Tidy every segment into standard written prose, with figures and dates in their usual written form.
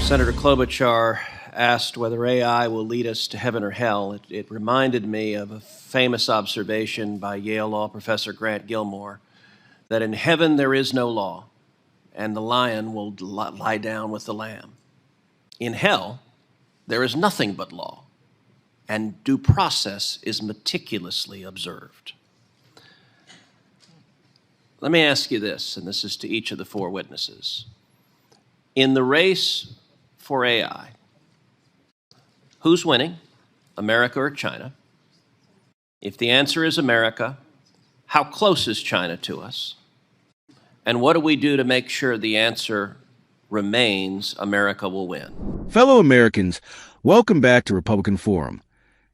Senator Klobuchar asked whether AI will lead us to heaven or hell. It reminded me of a famous observation by Yale law professor Grant Gilmore that in heaven there is no law, and the lion will lie down with the lamb. In hell, there is nothing but law, and due process is meticulously observed. Let me ask you this, and this is to each of the four witnesses. In the race for AI, who's winning, America or China? If the answer is America, how close is China to us? And what do we do to make sure the answer remains America will win? Fellow Americans, welcome back to Republican Forum,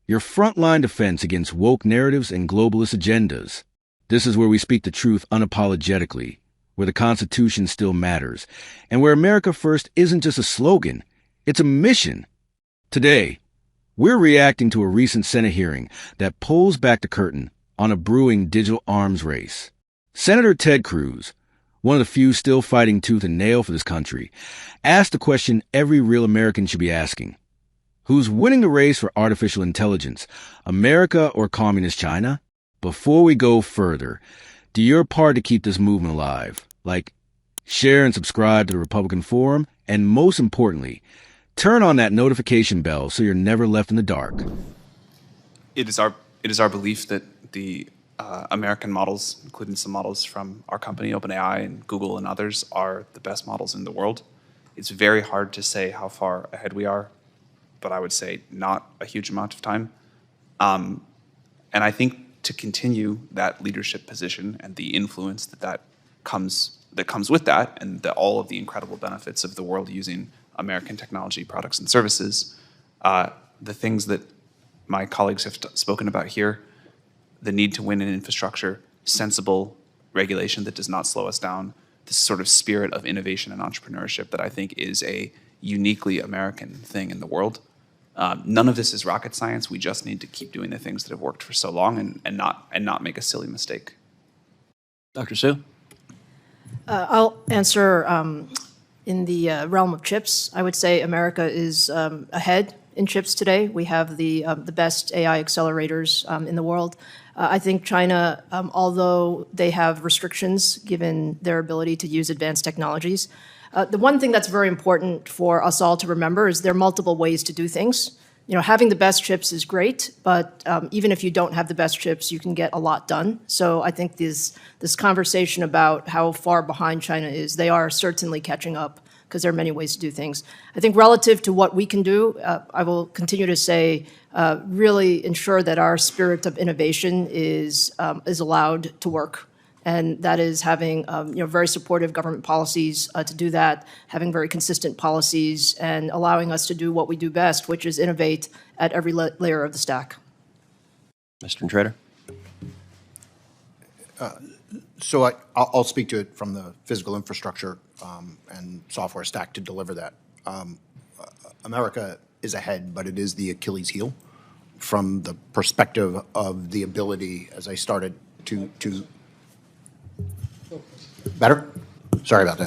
your frontline defense against woke narratives and globalist agendas. This is where we speak the truth unapologetically, where the Constitution still matters, and where America First isn't just a slogan, it's a mission. Today, we're reacting to a recent Senate hearing that pulls back the curtain on a brewing digital arms race. Senator Ted Cruz, one of the few still fighting tooth and nail for this country, asked the question every real American should be asking. Who's winning the race for artificial intelligence, America or communist China? Before we go further, do your part to keep this movement alive. Like, share and subscribe to the Republican Forum, and most importantly, turn on that notification bell so you're never left in the dark. It is our belief that the American models, including some models from our company, OpenAI and Google and others, are the best models in the world. It's very hard to say how far ahead we are, but I would say not a huge amount of time. And I think to continue that leadership position and the influence that comes with that, and all of the incredible benefits of the world using American technology products and services, the things that my colleagues have spoken about here, the need to win in infrastructure, sensible regulation that does not slow us down, this sort of spirit of innovation and entrepreneurship that I think is a uniquely American thing in the world. None of this is rocket science. We just need to keep doing the things that have worked for so long and not make a silly mistake. Dr. Sue? I'll answer in the realm of chips. I would say America is ahead in chips today. We have the best AI accelerators in the world. I think China, although they have restrictions given their ability to use advanced technologies, the one thing that's very important for us all to remember is there are multiple ways to do things. You know, having the best chips is great, but even if you don't have the best chips, you can get a lot done. So I think this conversation about how far behind China is, they are certainly catching up because there are many ways to do things. I think relative to what we can do, I will continue to say, really ensure that our spirit of innovation is allowed to work. And that is having very supportive government policies to do that, having very consistent policies, and allowing us to do what we do best, which is innovate at every layer of the stack. Mr. Trader? So I'll speak to it from the physical infrastructure and software stack to deliver that. America is ahead, but it is the Achilles heel from the perspective of the ability, as I started to Better? Sorry about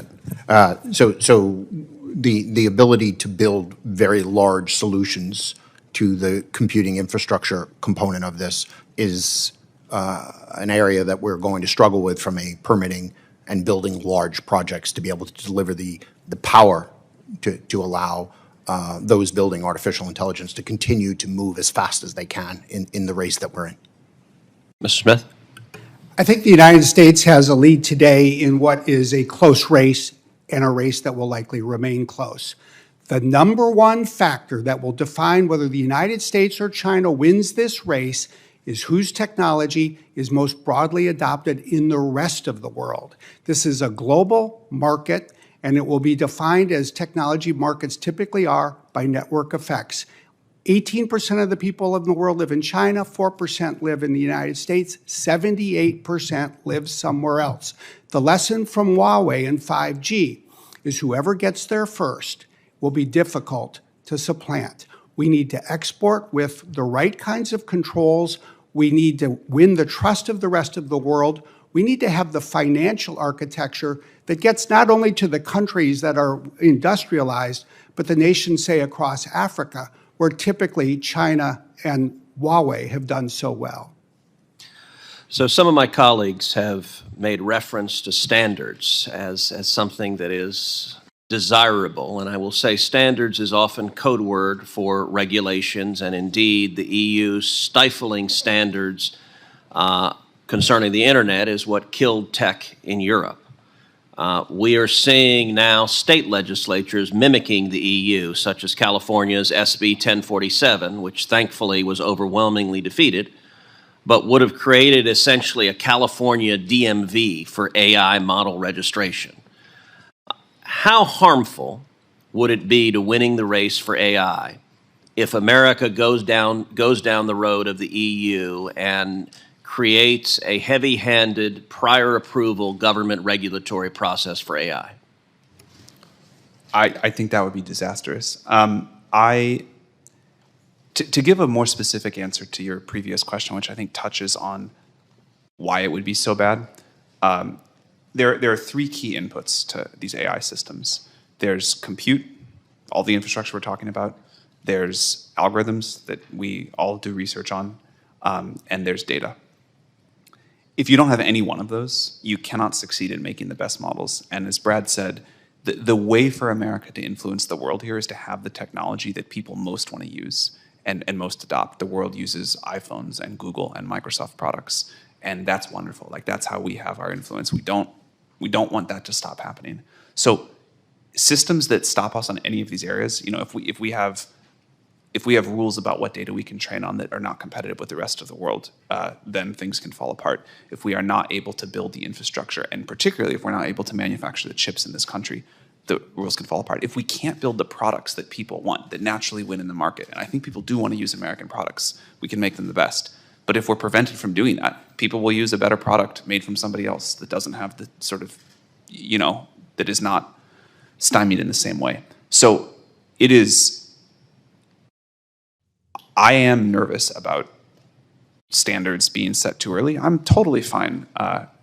that. So the ability to build very large solutions to the computing infrastructure component of this is an area that we're going to struggle with from a permitting and building large projects to be able to deliver the power to allow those building artificial intelligence to continue to move as fast as they can in the race that we're in. Mr. Smith? I think the United States has a lead today in what is a close race and a race that will likely remain close. The number one factor that will define whether the United States or China wins this race is whose technology is most broadly adopted in the rest of the world. This is a global market, and it will be defined as technology markets typically are by network effects. 18% of the people in the world live in China, 4% live in the United States, 78% live somewhere else. The lesson from Huawei and 5G is whoever gets there first will be difficult to supplant. We need to export with the right kinds of controls. We need to win the trust of the rest of the world. We need to have the financial architecture that gets not only to the countries that are industrialized, but the nations, say, across Africa, where typically China and Huawei have done so well. So some of my colleagues have made reference to standards as something that is desirable, and I will say standards is often code word for regulations, and indeed the EU's stifling standards concerning the internet is what killed tech in Europe. We are seeing now state legislatures mimicking the EU, such as California's SB 1047, which thankfully was overwhelmingly defeated, but would have created essentially a California DMV for AI model registration. How harmful would it be to winning the race for AI if America goes down the road of the EU and creates a heavy-handed prior approval government regulatory process for AI? I think that would be disastrous. To give a more specific answer to your previous question, which I think touches on why it would be so bad, there are three key inputs to these AI systems. There's compute, all the infrastructure we're talking about. There's algorithms that we all do research on, and there's data. If you don't have any one of those, you cannot succeed in making the best models. And as Brad said, the way for America to influence the world here is to have the technology that people most want to use and most adopt. The world uses iPhones and Google and Microsoft products, and that's wonderful. Like, that's how we have our influence. We don't want that to stop happening. So systems that stop us on any of these areas, if we have rules about what data we can train on that are not competitive with the rest of the world, then things can fall apart. If we are not able to build the infrastructure, and particularly if we're not able to manufacture the chips in this country, the rules can fall apart. If we can't build the products that people want, that naturally win in the market, and I think people do want to use American products, we can make them the best. But if we're prevented from doing that, people will use a better product made from somebody else that doesn't have the sort of, that is not stymied in the same way. So I am nervous about standards being set too early. I'm totally fine,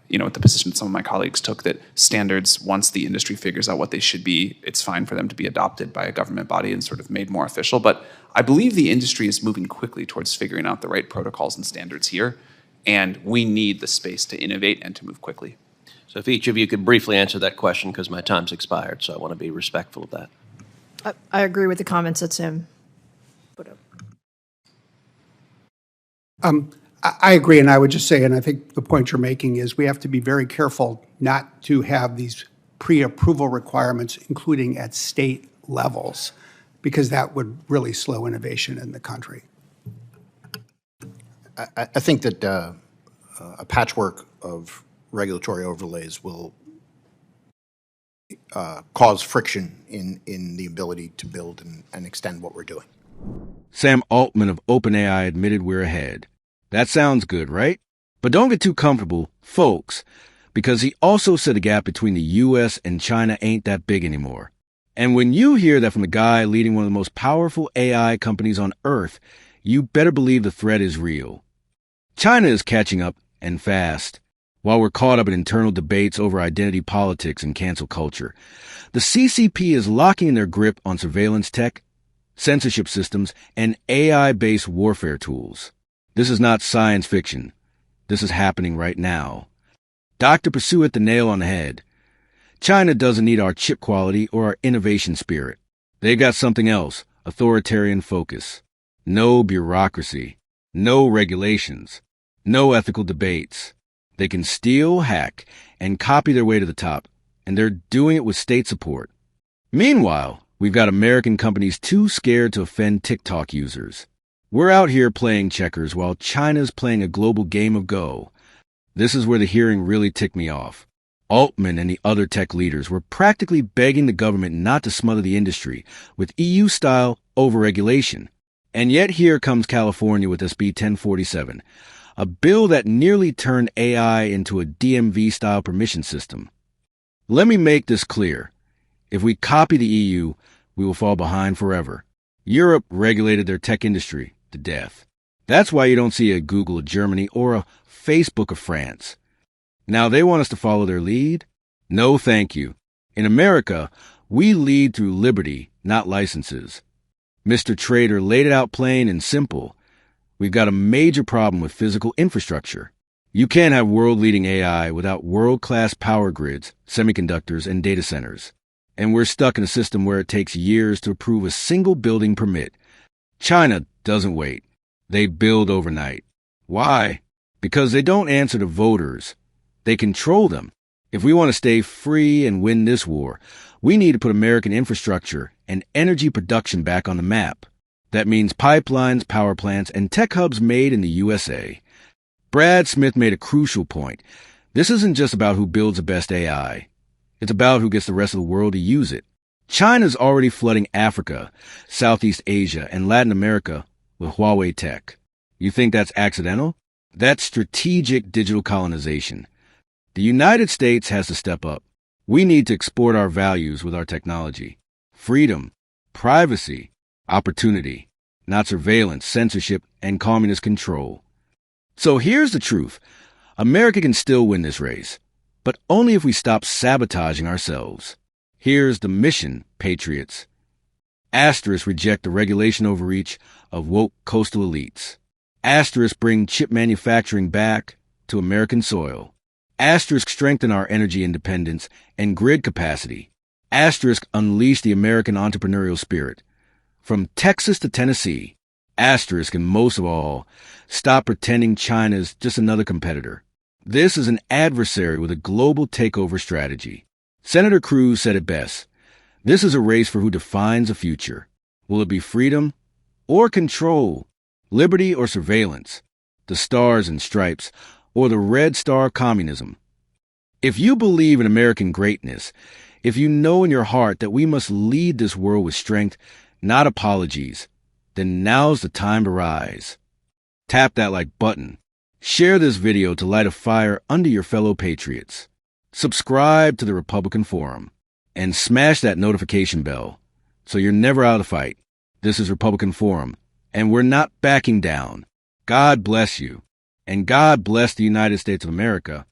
with the position some of my colleagues took, that standards, once the industry figures out what they should be, it's fine for them to be adopted by a government body and sort of made more official. But I believe the industry is moving quickly towards figuring out the right protocols and standards here, and we need the space to innovate and to move quickly. So if each of you could briefly answer that question, because my time's expired, so I want to be respectful of that. I agree with the comments that Sam put up. I agree, and I would just say, and I think the point you're making is we have to be very careful not to have these pre-approval requirements, including at state levels, because that would really slow innovation in the country. I think that a patchwork of regulatory overlays will cause friction in the ability to build and extend what we're doing. Sam Altman of OpenAI admitted we're ahead. That sounds good, right? But don't get too comfortable, folks, because he also said the gap between the U.S. and China ain't that big anymore. And when you hear that from the guy leading one of the most powerful AI companies on Earth, you better believe the threat is real. China is catching up, and fast. While we're caught up in internal debates over identity politics and cancel culture, the CCP is locking in their grip on surveillance tech, censorship systems, and AI-based warfare tools. This is not science fiction. This is happening right now. Dr. Pursue hit the nail on the head. China doesn't need our chip quality or our innovation spirit. They've got something else, authoritarian focus. No bureaucracy. No regulations. No ethical debates. They can steal, hack, and copy their way to the top, and they're doing it with state support. Meanwhile, we've got American companies too scared to offend TikTok users. We're out here playing checkers while China's playing a global game of Go. This is where the hearing really ticked me off. Altman and the other tech leaders were practically begging the government not to smother the industry with EU-style overregulation. And yet here comes California with SB 1047, a bill that nearly turned AI into a DMV-style permission system. Let me make this clear. If we copy the EU, we will fall behind forever. Europe regulated their tech industry to death. That's why you don't see a Google of Germany or a Facebook of France. Now they want us to follow their lead? No, thank you. In America, we lead through liberty, not licenses. Mr. Trader laid it out plain and simple. We've got a major problem with physical infrastructure. You can't have world-leading AI without world-class power grids, semiconductors, and data centers. And we're stuck in a system where it takes years to approve a single building permit. China doesn't wait. They build overnight. Why? Because they don't answer to voters. They control them. If we want to stay free and win this war, we need to put American infrastructure and energy production back on the map. That means pipelines, power plants, and tech hubs made in the USA. Brad Smith made a crucial point. This isn't just about who builds the best AI. It's about who gets the rest of the world to use it. China's already flooding Africa, Southeast Asia, and Latin America with Huawei tech. You think that's accidental? That's strategic digital colonization. The United States has to step up. We need to export our values with our technology. Freedom, privacy, opportunity, not surveillance, censorship, and communist control. So here's the truth. America can still win this race, but only if we stop sabotaging ourselves. Here's the mission, patriots. Asterisk reject the regulation overreach of woke coastal elites. Asterisk bring chip manufacturing back to American soil. Asterisk strengthen our energy independence and grid capacity. Asterisk unleash the American entrepreneurial spirit. From Texas to Tennessee. Asterisk, and most of all, stop pretending China's just another competitor. This is an adversary with a global takeover strategy. Senator Cruz said it best. This is a race for who defines the future. Will it be freedom or control? Liberty or surveillance? The stars and stripes or the red star of communism? If you believe in American greatness, if you know in your heart that we must lead this world with strength, not apologies, then now's the time to rise. Tap that like button. Share this video to light a fire under your fellow patriots. Subscribe to the Republican Forum and smash that notification bell so you're never out of the fight. This is Republican Forum, and we're not backing down. God bless you, and God bless the United States of America